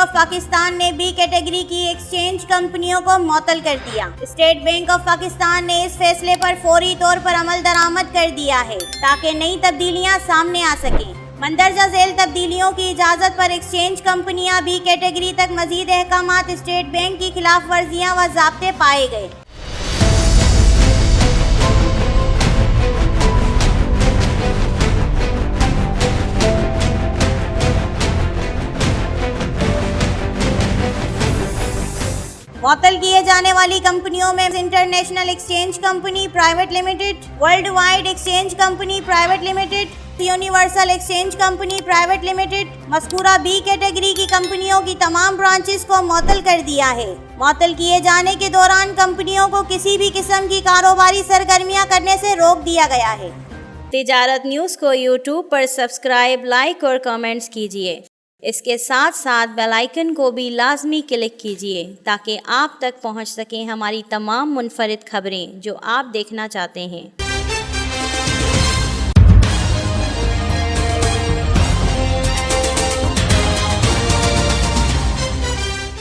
Of Pakistan ने B category की exchange कंपनियों को मुअत्तल कर दिया। स्टेट बैंक ऑफ पाकिस्तान ने इस फैसले पर फौरी तौर पर अमल दरामद कर दिया है ताकि नई तब्दीलियां सामने आ सकें। मंदरजा झेल तब्दीलियों की इजाज़त पर एक्सचेंज कंपनियां बी कैटेगरी तक मजीद अहकामात स्टेट बैंक की खिलाफ वर्जियाँ व ज़ाब्ते पाए गए। मुअत्तल किए जाने वाली कंपनियों में international exchange company private limited, world wide exchange company private limited, universal exchange company private limited, मज़कूरा बी कैटेगरी की कंपनियों की तमाम ब्रांचेस को मुअत्तल कर दिया है। मुअत्तल किए जाने के दौरान कंपनियों को किसी भी किस्म की कारोबारी सरगर्मियां करने से रोक दिया गया है। तिजारत न्यूज़ को यूट्यूब पर सब्सक्राइब, लाइक और कमेंट्स कीजिए। इसके साथ साथ बेल आइकन को भी लाजमी क्लिक कीजिए ताकि आप तक पहुंच सकें हमारी तमाम मुनफरिद खबरें जो आप देखना चाहते हैं।